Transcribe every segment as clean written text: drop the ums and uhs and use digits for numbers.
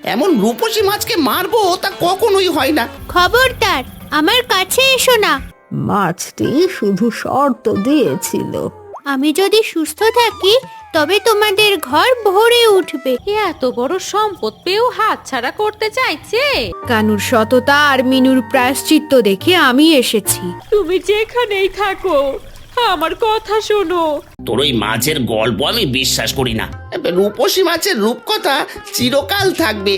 এমন রূপসী মাছকে মারবো তা কখনোই হয় না। খবরদার আমার কাছে এসো না। মাছটি শুধু শর্ত দিয়েছিল। আমি যদি সুস্থ থাকি তবে তোমাদের ঘর ভরে উঠবে। এত বড় সম্পদ পেয়েও হাতছাড়া করতে চাইছে। কানুর সততা আর মিনুর প্রায়শ্চিত্ত দেখে আমি এসেছি। তুমি যেখানেই থাকো আমার কথা শোনো। তোর ওই মাছের গল্প আমি বিশ্বাস করি না। রূপসী মাছের রূপকথা চিরকাল থাকবে।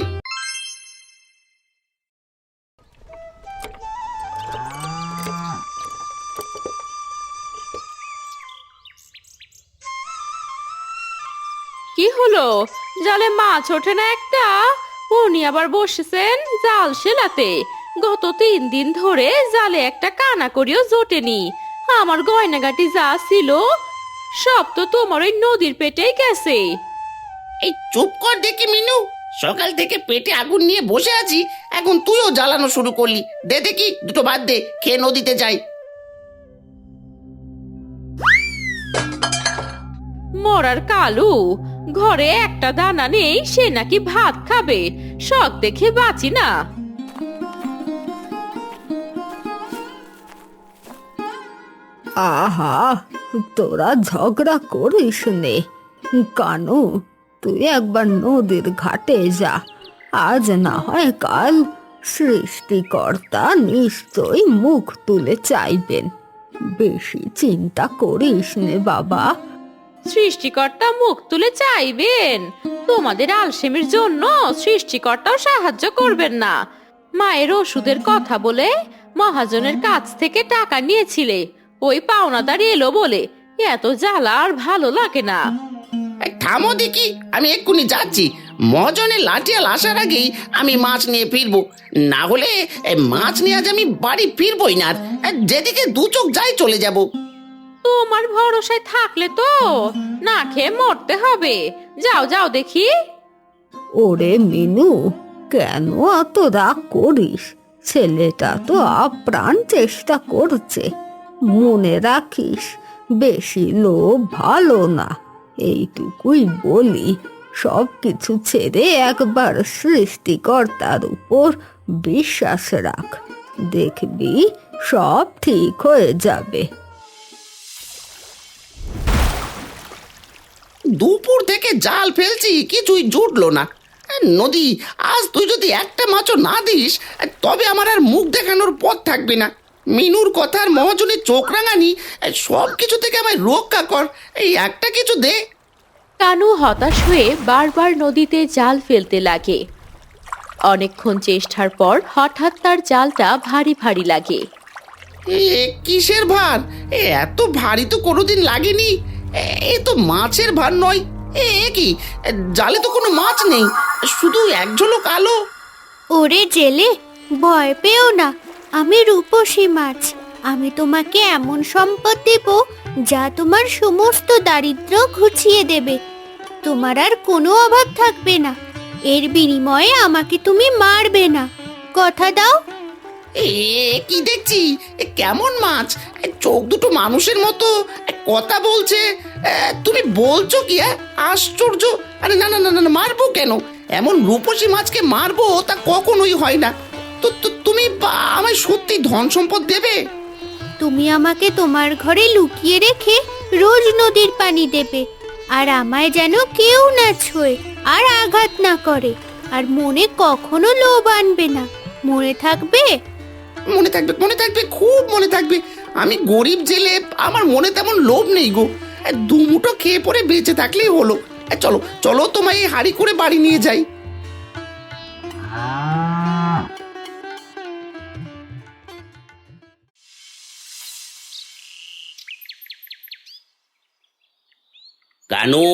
কি হলো, জালে মাছ ওঠে না একটা? উনি আবার বসেছেন জাল সেলাতে। গত 3 দিন ধরে জালে একটা কানা করিও জোটেনি। আমার গয়নাগাটি যা ছিল সব তো তোমার ওই নদীর পেটেই গেছে। এই চুপ কর দেখি মিনু, সকাল থেকে পেটে আগুন নিয়ে বসে আছি, এখন তুইও জ্বালানো শুরু করলি। দে দেখি দুটো ভাত দে, খেয়ে নদীতে যাই। মরার কালু, ঘরে একটা দানা নেই, সে নাকি ভাত খাবে। শখ দেখে বাঁচি না। আহা, তোরা ঝগড়া করিস নে। কানু, তুই একবার নদীর ঘাটে যা। আজ না হয় কাল সৃষ্টিকর্তা নিশ্চয়ই মুখ তুলে চাইবেন। বেশি চিন্তা করিস নে বাবা। সৃষ্টিকর্তা মুখ তুলে চাইবেন? তোমাদের আলসেমির জন্য সৃষ্টিকর্তাও সাহায্য করবেন না। মায়ের ওষুধের কথা বলে মহাজনের কাছ থেকে টাকা নিয়েছিলে, ওই পাওনাদার এলো বলে এত জ্বালা আর ভালো লাগে না। এই থামো দেখি, আমি এক্ষুনি যাচ্ছি। মহাজনের লাঠিয়াল আসার আগেই আমি মাছ নিয়ে ফিরবো, না হলে মাছ নিয়ে আজ আমি বাড়ি ফিরবই না। আর যেদিকে দু চোখ যাই চলে যাব। তোমার ভরসায় থাকলে তো না খেয়ে মরতে হবে। যাও যাও দেখি। ওরে মিনু, কেন এত রাগ করিস? ছেলেটা তো আপ্রাণ চেষ্টা করছে। মনে রাখিস, বেশি লোভ ভালো না। এইটুকুই বলি, সব কিছু ছেড়ে একবার সৃষ্টিকর্তার উপর বিশ্বাস রাখ। দেখবি সব ঠিক হয়ে যাবে। দুপুর থেকে জাল ফেলছি, কিছুই জুটলো না। নদী, আজ তুই যদি একটা মাছও না দিস তবে আমার আর মুখ দেখানোর পথ থাকবে না। মিনুর কথার মহাজনের চোখ রাঙানি, সব কিছু থেকে আমায় রক্ষা কর। এই একটা কিছু দে। কানু হতাশ হয়ে বারবার নদীতে জাল ফেলতে লাগে। অনেকক্ষণ চেষ্টার পর হঠাৎ তার জালটা ভারী ভারী লাগে। কিসের ভার? এত ভারী তো কোনোদিন লাগেনি। এ তো মাছের ভার নয়। কি, জালে তো কোনো মাছ নেই, শুধু এক ঝলক আলো। ওরে জেলে, ভয় পেও না, আমি রূপসী মাছ। আমি তোমাকে এমন সম্পদ দেব যা তোমার সমস্ত দারিদ্র্য ঘুচিয়ে দেবে। তোমার আর কোনো অভাব থাকবে না। এর বিনিময়ে আমাকে তুমি মারবে না, কথা দাও। কি দেখছি? কেমন মাছ? চোখ দুটো মানুষের মতো, কথা বলছে। তুমি বলছো কি? আশ্চর্য! আরে না না না না, মারবো কেন? এমন রূপসী মাছকে মারবো তা কখনোই হয় না। তুমি আমায় সত্যি ধন সম্পদ দেবে? তুমি আমাকে তোমার ঘরে লুকিয়ে রেখে রোজ নদীর পানি দেবে, আর আমায় যেন কেউ না ছোঁয় আর আঘাত না করে, আর মনে কখনো লোভ আনবে না। মনে থাকবে? মনে থাকবে, মনে থাকবে, খুব মনে থাকবে। আমি গরিব জেলে, আমার মনে তেমন লোভ নেই গো। দুমুটো খেয়ে পরে বেঁচে থাকলেই হলো। চলো চলো, তোমায় এই হাড়ি করে বাড়ি নিয়ে যাই। কানু,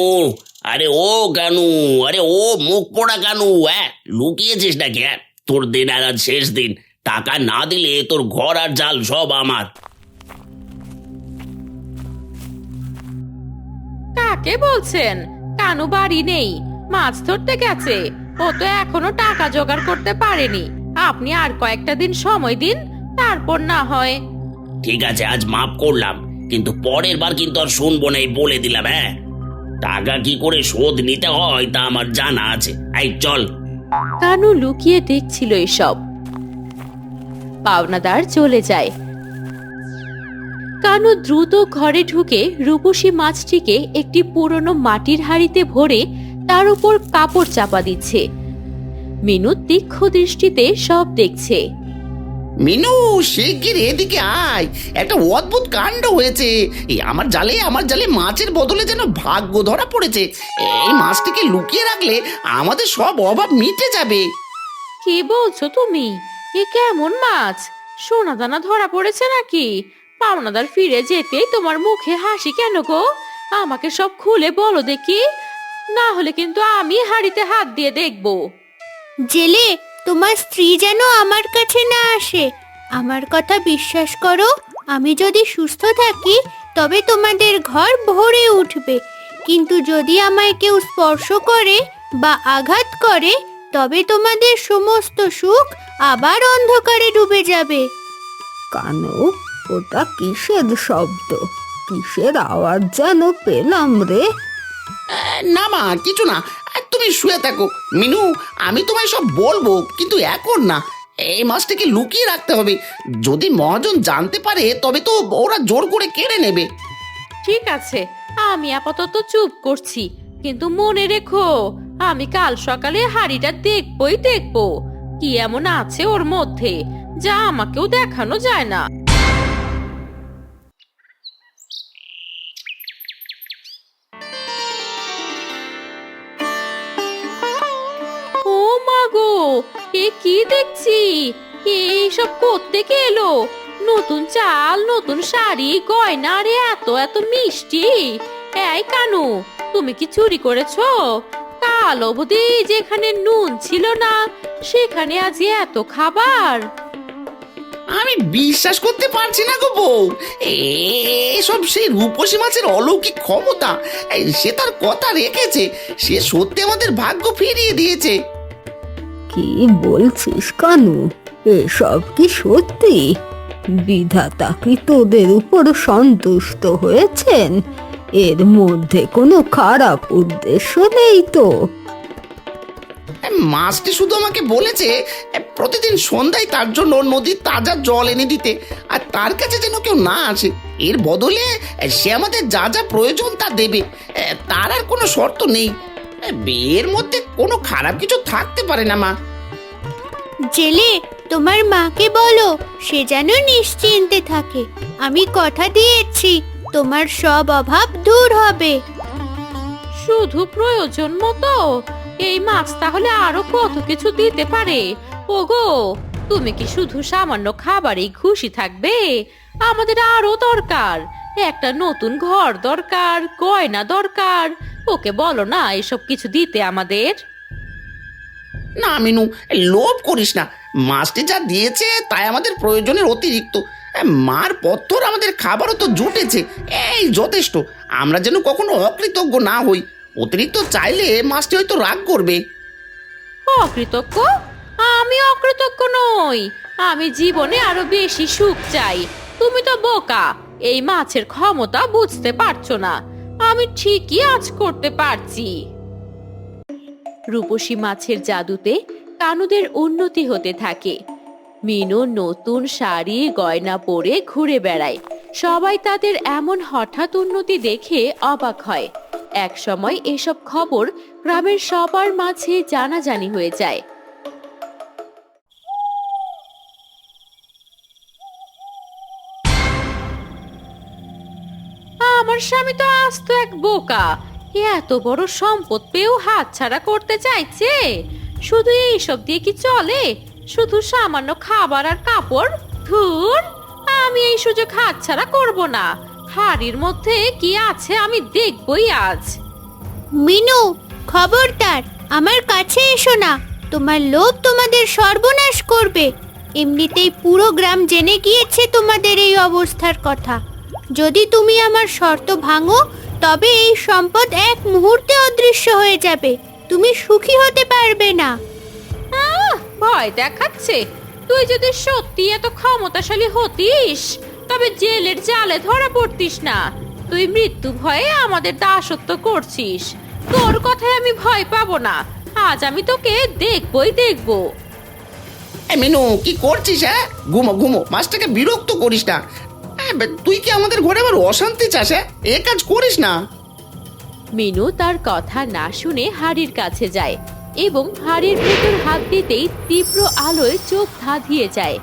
আরে ও কানু, আরে ও মুখ পোড়া কানু, লুকিয়েছিস নাকি? তোর দিন আজ শেষ দিন, টাকা না দিলে তোর ঘর আর জাল সব আমার। কাকে বলছেন? কানু বাড়ি নেই, মাছ ধরতে গেছে। ও তো এখনো টাকা জোগাড় করতে পারেনি। আপনি আর কয়েকটা দিন সময় দিন, তারপর না হয়। ঠিক আছে, আজ মাফ করলাম, কিন্তু পরের বার কিন্তু আর শুনবো না, এই বলে দিলাম। টাকা কি করে শোধ নিতে হয় তা আমার জানা আছে। এই চল। কানু লুকিয়ে দেখছিল এসব। পাওনাদার চলে যায়। কানু দ্রুত ঘরে ঢুকে রূপসী মাছটিকে একটি পুরনো মাটির হাঁড়িতে ভরে তার উপর কাপড় চাপা দিচ্ছে। মিনু তীক্ষ্ণ দৃষ্টিতে সব দেখছে। মিনু, শিগগির এদিকে আয়, একটা অদ্ভুত কাণ্ড হয়েছে। এই আমার জালে মাছের বদলে যেন ভাগ্য ধরা পড়েছে। এই মাছটিকে লুকিয়ে রাখলে আমাদের সব অভাব মিটে যাবে। কি বলছো তুমি? এ কেমন মাছ? সোনা দানা ধরা পড়েছে নাকি? পাওনাদার ফিরে যেতেই তোমার মুখে হাসি কেন গো? আমাকে সব খুলে বলো দেখি, না হলে কিন্তু আমি হাঁড়িতে হাত দিয়ে দেখবো। জেলে, তোমার স্ত্রী যেন আমার কাছে না আসে। আমার কথা বিশ্বাস করো, আমি যদি সুস্থ থাকি তবে তোমাদের ঘর ভরে উঠবে, কিন্তু যদি আমায় কেউ স্পর্শ করে বা আঘাত করে তবে তোমাদের সমস্ত সুখ আবার অন্ধকারে ডুবে যাবে। কানু, ওটা কিসের শব্দ? কিসের আওয়াজ যেন পেলাম রে? না মা, কিছু না, তুমি শুয়ে থাকো। মিনু, আমি তোমায় সব বলবো, কিন্তু এখন না। এই মাছটাকে লুকিয়ে রাখতে হবে। যদি মহাজন জানতে পারে তবে তো ওরা জোর করে কেড়ে নেবে। ঠিক আছে, আমি আপাতত চুপ করছি, কিন্তু মনে রেখো আমি কাল সকালে হাঁড়িটা দেখবই দেখবো। কি এমন আছে ওর মধ্যে যা আমাকেও দেখানো যায় না। ও মা গো, এ কি দেখছি? এইসব কোত্থেকে এলো? নতুন চাল, নতুন শাড়ি, গয়না, আর এত এত মিষ্টি। এই কানু, তুমি কি চুরি করেছো? কাল অবধি যেখানে নুন ছিল না সেখানে আজ এত খাবার। আমি বিশ্বাস করতে পারছি না গো বউ। এসব সেই রূপসী মাছের অলৌকিক ক্ষমতা। সে তার কথা রেখেছে। সে সত্যি আমাদের ভাগ্য ফিরিয়ে দিয়েছে। কি বলছিস কানু? এসব কি সত্যি? বিধাতা কি তোদের উপর সন্তুষ্ট হয়েছেন? এর মধ্যে কোনো খারাপ উদ্দেশ্য নেই তো? মাছটি শুধু আমাকে বলেছে প্রতিদিন সন্ধ্যায় তার জন্য নদীর তাজা জল এনে দিতে, আর তার কাছে যেন কেউ না আসে। এর বদলে সে আমাদের যা যা প্রয়োজন তা দেবে। তার আর কোনো শর্ত নেই। এর মধ্যে কোনো খারাপ কিছু থাকতে পারে না মা। জেলে, তোমার মাকে বলো সে যেন নিশ্চিন্তে থাকে। আমি কথা দিয়েছি তোমার সব অভাব দূর হবে। শুধু প্রয়োজন মতো? এই মাছ তাহলে আরো কত কিছু দিতে পারে। ওগো, তুমি কি শুধু সামান্য খাবারেই খুশি থাকবে? আমাদের আরো দরকার। একটা নতুন ঘর দরকার, গয়না দরকার। ওকে বলো না এসব কিছু দিতে আমাদের। না মিনু, লোভ করিস না। মাছটি যা দিয়েছে তাই আমাদের প্রয়োজনের অতিরিক্ত। মার পত্তর আমাদের খাবারও তো জুটেছে, এই যথেষ্ট। আমরা যেন কখনো অকৃতজ্ঞ না হই। অতিরিক্ত চাইলে মাছটি হয়তো রাগ করবে। অকৃতজ্ঞ? আমি অকৃতজ্ঞ নই। আমি জীবনে আরো বেশি সুখ চাই। তুমি তো বোকা, এই মাছের ক্ষমতা বুঝতে পারছো না। আমি ঠিকই আজ করতে পারছি। রূপসী মাছের জাদুতে কানুদের উন্নতি হতে থাকে। মিনু নতুন শাড়ি গয়না পরে ঘুরে বেড়ায়। সবাই তাদের এমন হঠাৎ উন্নতি দেখে অবাক হয়। এক সময় এসব খবর গ্রামের সবার মাঝে জানাজানি হয়ে যায়। আমার স্বামী তো আস্ত এক বোকা। এত বড় সম্পদ পেয়েও হাতছাড়া করতে চাইছে। শুধু এইসব দিয়ে কি চলে? শুধু সামান্য খাবার আর কাপড়? ধুর, আমি এই সুযোগ হাতছাড়া করব না। হাড়ির মধ্যে কি আছে আমি দেখবই আজ। মিনু, খবরদার আমার কাছে এসো না। তোমার লোভ তোমাদের সর্বনাশ করবে। এমনিতেই পুরো গ্রাম জেনে গিয়েছে তোমাদের এই অবস্থার কথা। যদি তুমি আমার শর্ত ভাঙো তবে এই সম্পদ এক মুহূর্তে অদৃশ্য হয়ে যাবে। তুমি সুখী হতে পারবে না। ভয় দেখাচ্ছে? তুই যদি সত্যি এত ক্ষমতাশালী হতিস তবে জেলের জালে ধরা পড়তিস না। তুই মৃত্যু ভয়ে আমাদের দাসত্ব করছিস। তোর কথায় আমি ভয় পাবো না। আজ আমি তোকে দেখবই দেখবো। মিনু কি করছিস? হ্যাঁ, ঘুমো ঘুমো, মাছটাকে বিরক্ত করিস না। তুই কি আমাদের ঘরে আবার অশান্তি চাস? এ কাজ করিস না। মিনু তার কথা না শুনে হাড়ির কাছে যায় এবং হাড়ির ভেতর হাত দিতেই তীব্র আলোয় চোখ ধাঁধিয়ে যায়।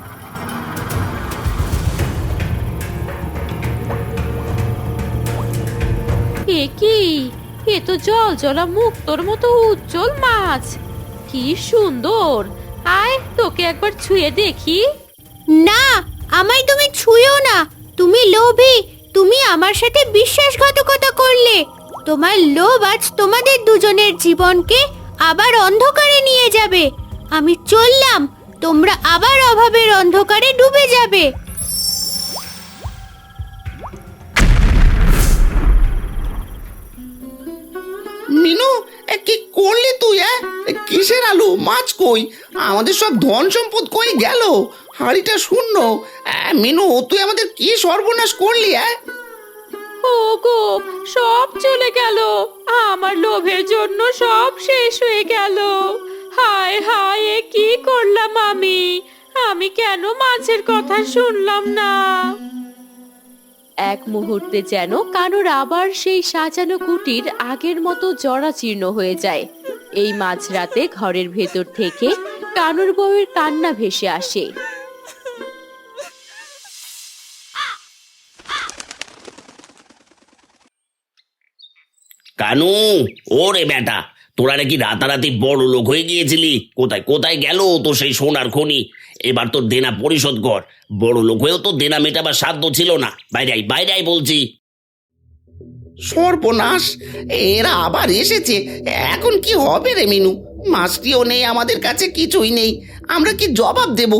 এ কি? এ তো জল জলা মুক্তোর মতো উজ্জ্বল মাছ। কি সুন্দর! আয় তোকে একবার ছুঁয়ে দেখি। না, আমায় তুমি ছুঁয়ো না। তুমি লোভী। তুমি আমার সাথে বিশ্বাসঘাতকতা করলে। তোমার লোভ আজ তোমাদের দুজনের জীবনকে আবার অন্ধকারে নিয়ে যাবে। আমি চললাম, তোমরা আবার অভাবের অন্ধকারে ডুবে যাবে। মিনু, কি করলি তুই? কিসের আলু? মাছ কই? আমাদের সব ধন সম্পদ কই গেল? হাড়িটা শূন্য। মিনু, তুই আমাদের কি সর্বনাশ করলি? ওগো, সব চলে গেল। আমার লোভের জন্য সব শেষ হয়ে গেল। হায় হায়, এ কি করলাম আমি? আমি কেন মাছের কথা শুনলাম না? এক মুহূর্তে যেন কানুর আবার সেই সাজানো কুটির আগের মতো জরাজীর্ণ হয়ে যায়। এই মাঝরাতে ঘরের ভেতর থেকে কানুর বউয়ের কান্না ভেসে আসে। কানু, ওরে বেটা, তোরা নাকি রাতারাতি বড় লোক হয়ে গিয়েছিলি। কোথায় কোথায় গেল তো সেই সোনার খনি? এবার তোর দেনা পরিশোধ কর। বড় লোক হয়েও তো দেনা মেটাবার সাধ্য ছিল না। বাইরে আয়, বাইরে আয় বলছি। সর্বনাশ, এরা আবার এসেছে। এখন কি হবে রে মিনু? মাছটিও নেই আমাদের কাছে, কিছুই নেই। আমরা কি জবাব দেব?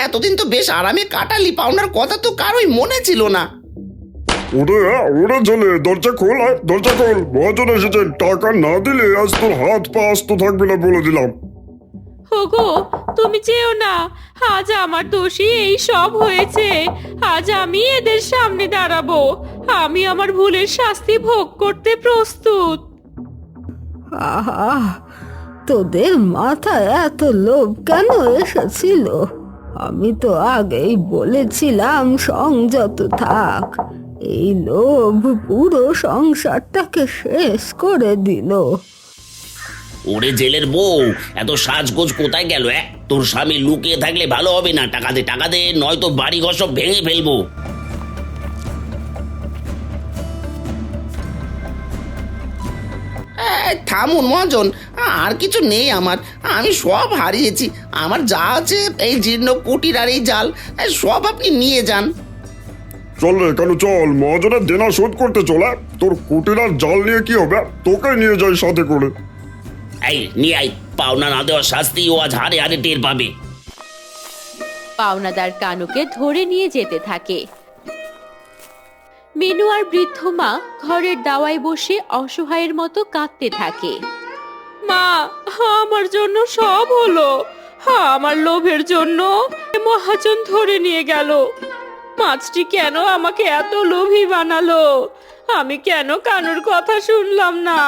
এতদিন তো বেশ আরামে কাটালি, পাওনার কথা তো কারোই মনে ছিল না। ওরে ওরে চলে, দরজা খোল, দরজা খোল। মহাজন এসেছেন, টাকা না দিলে আজ তোর হাত পা আস্ত থাকবে না বলে দিলাম। ওগো, তুমি যেও না। আজ আমার দোষী এই সব হয়েছে। আজ আমি এদের সামনে দাঁড়াবো। আমি আমার ভুলের শাস্তি ভোগ করতে প্রস্তুত। আহা, তোদের মাথায় এত লোভ কেন এসেছিল? আমি তো আগেই বলেছিলাম সংযত থাক। এই লোভ পুরো সংসারটাকে শেষ করে দিল। ওরে জেলের বউ, এত সাজগোজ কোথায় গেল? তোর স্বামী লুকিয়ে থাকলে ভালো হবে না। টাকা দে, টাকা দে, নয়তো বাড়ি ঘর সব ভেঙে ফেলবো। থামুন মহাজন, আর কিছু নেই আমার। আমি সব হারিয়েছি। আমার যা আছে এই জীর্ণ কুটির আর এই জাল, সব আপনি নিয়ে যান। চল রে কেন, চল মহাজনের দেনা শোধ করতে চল। তোর কুটির আর জাল নিয়ে কি হবে? তোকে নিয়ে যাই সাথে করে। এই নিয়ে আয়, পাওনা না দেওয়ার শাস্তি ও আজ হারে হারে টের পাবে। পাওনাদার কানুকে ধরে নিয়ে যেতে থাকে। মিনু আর বৃদ্ধ মা ঘরের দাওয়ায় বসে অসহায়ের মতো কাঁদতে থাকে। মা, আমার জন্য সব হলো। আমার লোভের জন্য মহাজন ধরে নিয়ে গেল। মাছটি কেন আমাকে এত লোভী বানালো? আমি কেন কানুর কথা শুনলাম না?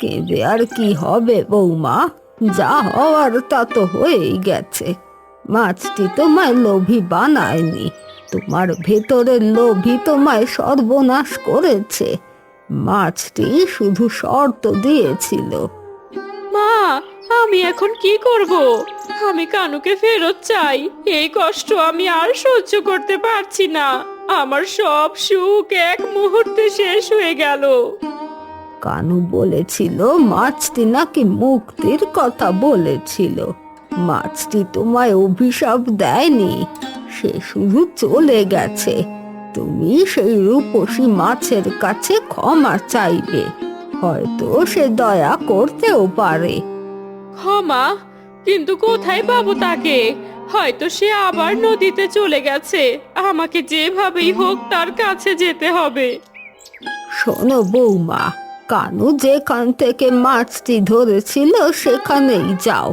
কেঁদে আর কি হবে বৌমা? যা হওয়ার তা তো হয়েই গেছে। মাছটি তোমায় লোভী বানায়নি, তোমার ভেতরের লোভী তোমায় সর্বনাশ করেছে। মাছটি শুধু শর্ত দিয়েছিল। মা, আমি এখন কি করব? আমি কানুকে ফেরত চাই। এই কষ্ট আমি আর সহ্য করতে পারছি না। আমার সব সুখ এক মুহূর্তে শেষ হয়ে গেল। কানু বলেছিল মাছটি নাকি মুক্তির কথা বলেছিল। মাছটি তোমায় অভিশাপ দেয়নি, সে শুধু চলে গেছে। তুমি সেই রূপসী মাছের কাছে ক্ষমা চাইবে, হয়তো সে দয়া করতেও পারে। ক্ষমা? কিন্তু কোথায় পাবো তাকে? হয়তো সে আবার নদীতে চলে গেছে। আমাকে যেভাবেই হোক তার কাছে যেতে হবে। শোনো বৌমা, কানু যেখান থেকে মাছটি ধরেছিল সেখানেই যাও।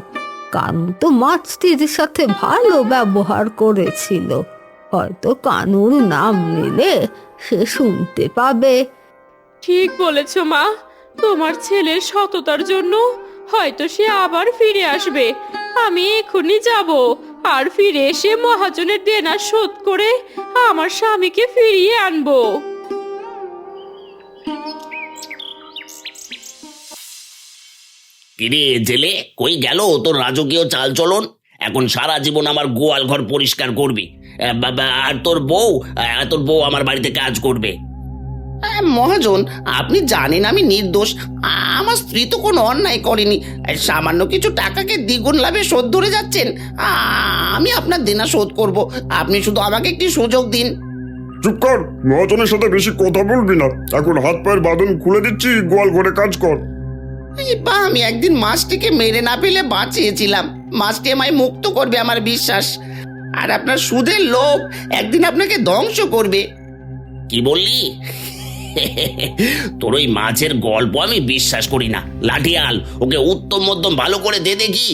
কানু তো মাছটির সাথে ভালো ব্যবহার করেছিল, হয়তো কানুর নাম নিলে সে শুনতে পাবে। ঠিক বলেছ মা। তোমার ছেলের সততার জন্য হয়তো সে আবার ফিরে আসবে। আমি এখনই যাব, আর ফিরে এসে মহাজনের দেনা শোধ করে আমার স্বামীকে ফিরিয়ে আনবো। কিরে জেলে, কই গেল তোর রাজকীয় চালচলন? এখন সারা জীবন আমার গোয়াল ঘর পরিষ্কার করবি, আর তোর বউ আমার বাড়িতে কাজ করবে। মহাজন, আপনি জানেন আমি নির্দোষ। আমার স্ত্রী তো কোনো অন্যায় করেনি। সামান্য কিছু টাকাকে দ্বিগুণ লাভে শোধ ধরে যাচ্ছেন। আমি আপনার দেনা শোধ করব, আপনি শুধু আমাকে একটি সুযোগ দিন। চুপ কর, মহাজনের সাথে বেশি কথা বলবি না। এখন হাত পায়ের বাঁধন খুলে দিচ্ছি, গোয়াল ঘরে কাজ কর। আমি একদিন মাছটিকে মেরে না পেলে বাঁচিয়েছিলাম। মাছটি আমায় মুক্ত করবে আমার বিশ্বাস। আর আপনার সুদের লোভ একদিন আপনাকে ধ্বংস করবে। কি বললি? তোর ওই মাছের গল্প আমি বিশ্বাস করি না। লাঠিয়াল, ওকে উত্তম মধ্যম ভালো করে দে দেখি।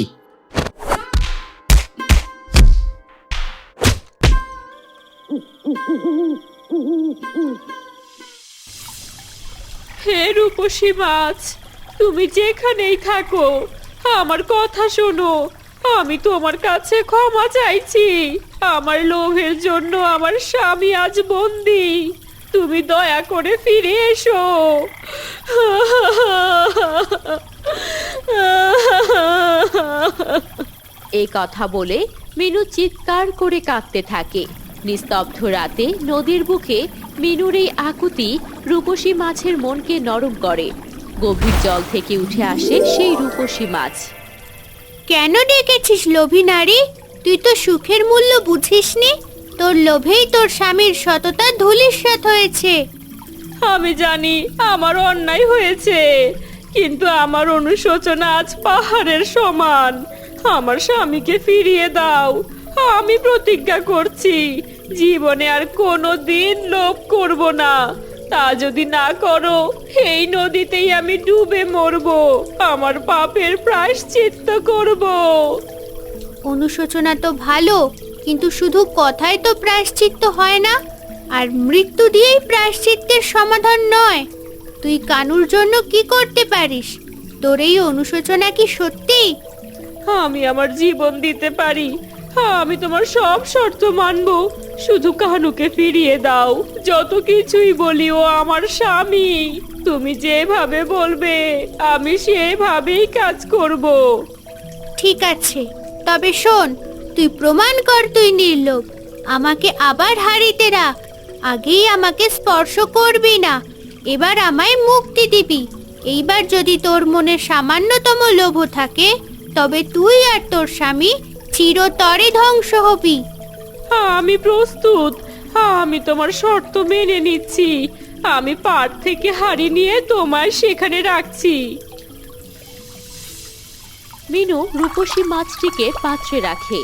হে রূপসী মাছ, তুমি যেখানেই থাকো আমার কথা শোনো। আমি তোমার কাছে ক্ষমা চাইছি। আমার লোভের জন্য আমার স্বামী আজ বন্দি। তুমি দয়া করে ফিরে এসো। এই কথা বলে মিনু চিৎকার করে কাঁদতে থাকে। নিস্তব্ধ রাতে নদীর বুকে মিনুর এই আকুতি রূপসী মাছের মনকে নরম করে। গভীর জল থেকে উঠে আসে সেই রূপসী মাছ। কেন ডেকেছিস লোভী নারী? তুই তো সুখের মূল্য বুঝিসনি। তোর লোভেই তোর স্বামীর সততা ধূলিসাৎ হয়েছে। আমি জানি আমার অন্যায় হয়েছে, কিন্তু আমার অনুশোচনা আজ পাহাড়ের সমান। আমার স্বামীকে ফিরিয়ে দাও। আমি প্রতিজ্ঞা করছি জীবনে আর কোনো দিন লোভ করব না। তা যদি না করো, এই নদীতেই আমি ডুবে মরব। আমার পাপের প্রায়শ্চিত্ত করব। অনুশোচনা তো ভালো, কিন্তু শুধু কথায় তো প্রায়শ্চিত্ত হয় না। আর মৃত্যু দিয়েই প্রায়শ্চিত্তের সমাধান নয়। তুই কানুর জন্য কি করতে পারিস? তোর এই অনুশোচনা কি সত্যি? আমি আমার জীবন দিতে পারি। আমি তোমার সব শর্ত মানব, শুধু কানুকে ফিরিয়ে দাও। যত কিছুই বলি, ও আমার স্বামী। তুমি যেভাবে বলবে আমি সেভাবেই কাজ করব। ঠিক আছে, তবে শোন, তুই প্রমাণ কর তুই নির্লোভ। আমাকে আবার হারিতে রাখ। আগেই আমাকে স্পর্শ করবি না, এবার আমায় মুক্তি দিবি। এইবার যদি তোর মনে সামান্যতম লোভ থাকে, তবে তুই আর তোর স্বামী চিরতরে ধ্বংস হবি। আমি প্রস্তুত। আমি তোমার শর্ত মেনে নিচ্ছি। আমি পাড় থেকে হাড়ি নিয়ে তোমায় সেখানে রাখছি। মিনু রূপসী মাছটিকে পাত্রে রাখে।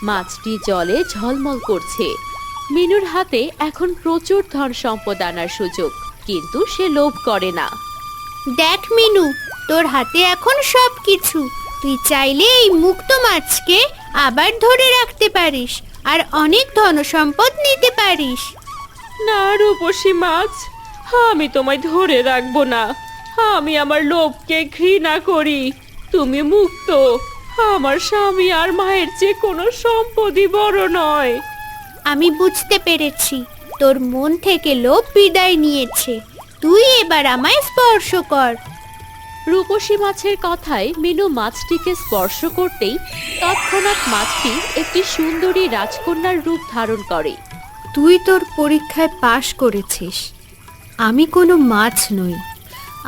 মাছটি জলে ঝলমল করছে। মিনুর হাতে এখন প্রচুর ধন সম্পদ আনার সুযোগ, কিন্তু সে লোভ করে না। দেখ মিনু, তোর হাতে এখন সব কিছু। তুই চাইলে এই মুক্ত মাছকে আবার ধরে রাখতে পারিস, আর অনেক ধনসম্পদ নিতে পারিস। না রূপসী মাছ, আমি তোমায় ধরে রাখবো না। আমি আমার লোভকে ঘৃণা করি। তুমি মুক্ত। আমার স্বামী আর মায়ের চেয়ে কোনো সম্পদই বড় নয়। আমি বুঝতে পেরেছি, তোর মন থেকে লোভ বিদায় নিয়েছে। তুই এবার আমায় স্পর্শ কর। রূপসী মাছের কথায় মিনু মাছটিকে স্পর্শ করতেই তৎক্ষণাৎ মাছটি একটি সুন্দরী রাজকন্যার রূপ ধারণ করে। তুই তোর পরীক্ষায় পাশ করেছিস। আমি কোনো মাছ নই।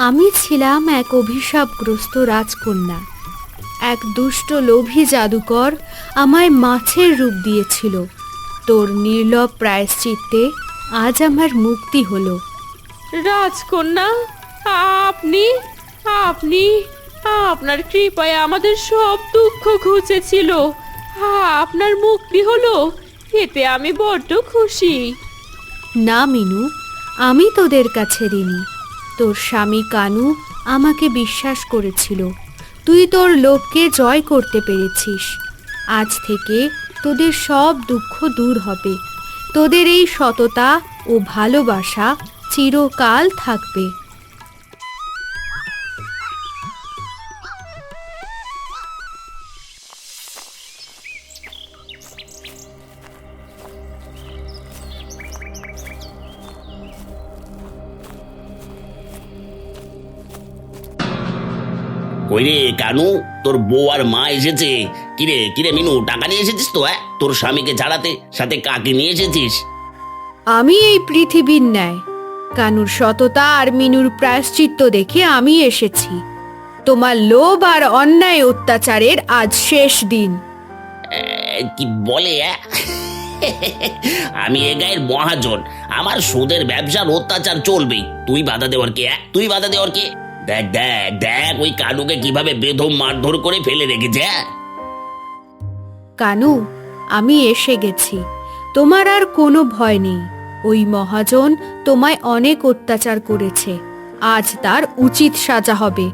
আমি ছিলাম এক অভিশাপগ্রস্ত রাজকন্যা। এক দুষ্ট লোভী জাদুকর আমায় মাছের রূপ দিয়েছিল। তোর নির্লভ প্রায়শ্চিত্তে আজ আমার মুক্তি হলো। রাজকন্যা, আপনি আপনি আপনার কৃপায় আমাদের সব দুঃখ ঘুচেছিল। আপনার মুক্তি হলো, এতে আমি বড্ড খুশি। না মিনু, আমি তোদের কাছে ঋণী। তোর স্বামী কানু আমাকে বিশ্বাস করেছিল। তুই তোর লোভকে জয় করতে পেরেছিস। আজ থেকে তোদের সব দুঃখ দূর হবে। তোদের এই সততা ও ভালোবাসা চিরকাল থাকবে। কই রে কানু, তোর বউ আর মা এসেছে। কিরে কিরে মিনু, টাকা নিয়ে এসেছিস তো? তোর স্বামীকে ছাড়াতে সাথে কাকে নিয়ে এসেছিস? আমি এই পৃথিবীর ন্যায় কানুর সততা আর মিনুর প্রায়শ্চিত্ত দেখে আমি এসেছি। তোমার লোভ আর অন্যায় অত্যাচারের আজ শেষ দিন। কি বলে আমি এ গায়ের মহাজন, আমার সুদের ব্যবসার অত্যাচার চলবেই। তুই বাধা দেওয়ার কে? তুই বাধা দেওয়ার কে? দেখ দেখ দেখ ওই কানুকে কিভাবে বেদম মারধর করে ফেলে রেখেছে। কানু, আমি এসে গেছি। তোমার আর কোনো ভয় নেই। ওই মহাজন তোমায় অনেক অত্যাচার করেছে, আজ তার উচিত সাজা হবে।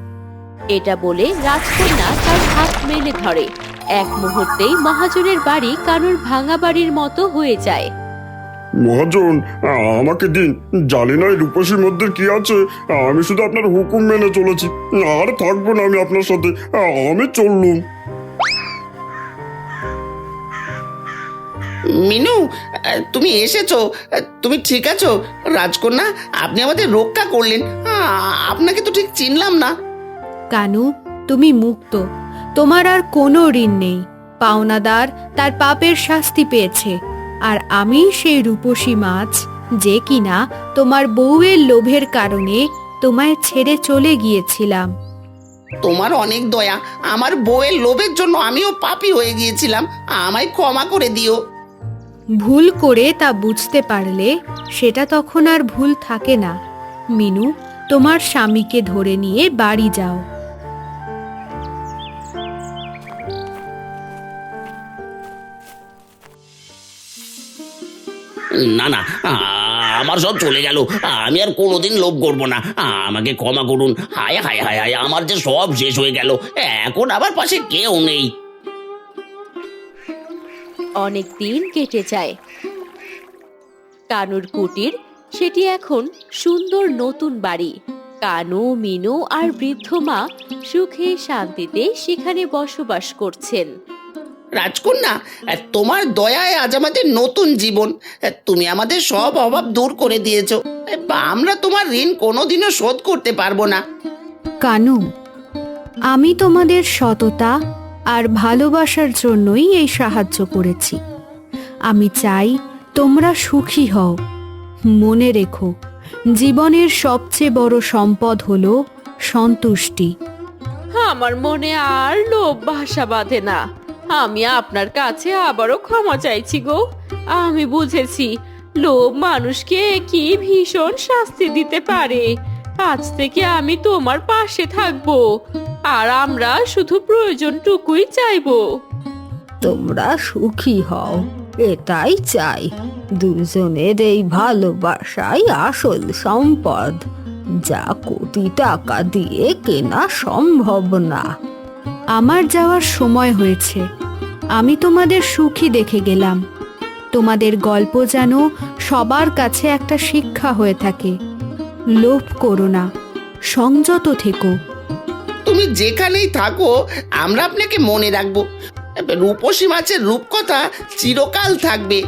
এটা বলে রাজকন্যা তার হাত মেলে ধরে। এক মুহূর্তেই মহাজনের বাড়ি কানুর ভাঙা বাড়ির মতো হয়ে যায়। মহাজন, আমাকে দিন, জানি না এই রূপসী মধ্যে কি আছে। আমি শুধু আপনার হুকুম মেনে চলেছি, আর থাকবো না আমি আপনার সাথে। আমি চললুম। মিনু, তুমি এসেছো? তুমি ঠিক আছো? রাজকন্যা, আপনি আমাদের রক্ষা করলেন। আপনাকে তো ঠিক চিনলাম না। কানু, তুমি মুক্ত। তোমার আর কোনো ঋণ নেই। পাওনাদার তার পাপের শাস্তি পেয়েছে, আর আমি সেই রূপসী মাছ যে কিনা তোমার বউয়ের লোভের কারণে তোমায় ছেড়ে চলে গিয়েছিলাম। তোমার অনেক দয়া। আমার বউয়ের লোভের জন্য আমিও পাপী হয়ে গিয়েছিলাম। আমায় ক্ষমা করে দিও। ভুল করে তা বুঝতে পারলে সেটা তখন আর ভুল থাকে না। মিনু, তোমার স্বামীকে ধরে নিয়ে বাড়ি যাও। না না, আমার সব চলে গেল। আমি আর কোনোদিন লোভ করবো না। আমাকে ক্ষমা করুন। হায় হায় হায় হায়, আমার যে সব শেষ হয়ে গেল। এখন আবার পাশে কেউ নেই। অনেক দিন কেটে যায়। কানুর কুটির সেটি এখন সুন্দর নতুন বাড়ি। কানু, মিনু আর বৃদ্ধ মা সুখে শান্তিতে সেখানে বসবাস করছেন। রাজকন্যা, তোমার দয়ায় আজ আমাদের নতুন জীবন। তুমি আমাদের সব অভাব দূর করে দিয়েছো। আমরা তোমার ঋণ কোনোদিনও শোধ করতে পারবো না। কানু, আমি তোমাদের সততা আর ভালোবাসার জন্যই এই সাহায্য করেছি। আমি চাই তোমরা সুখী হও। মনে রেখো, জীবনের সবচেয়ে বড় সম্পদ হলো সন্তুষ্টি। আমার মনে আর লোভ ভাষা বাঁধে না। আমি আপনার কাছে আবারও ক্ষমা চাইছি গো। আমি বুঝেছি লোভ মানুষকে কি ভীষণ শাস্তি দিতে পারে। আজ থেকে আমি তোমার পাশে থাকবো, আর আমরা শুধু প্রয়োজনটুকুই চাইবো। তোমরা সুখী হও, এটাই চাই। দুজনের এই ভালোবাসাই আসল সম্পদ, যা কোটি টাকা দিয়ে কেনা সম্ভব না। আমার যাওয়ার সময় হয়েছে। আমি তোমাদের সুখী দেখে গেলাম। তোমাদের গল্প যেন সবার কাছে একটা শিক্ষা হয়ে থাকে। লোভ করো না, সংযত থেকো। তুমি যেখানেই থাকো, আমরা আপনাকে মনে রাখবো। রূপসী মাছের রূপকথা চিরকাল থাকবে।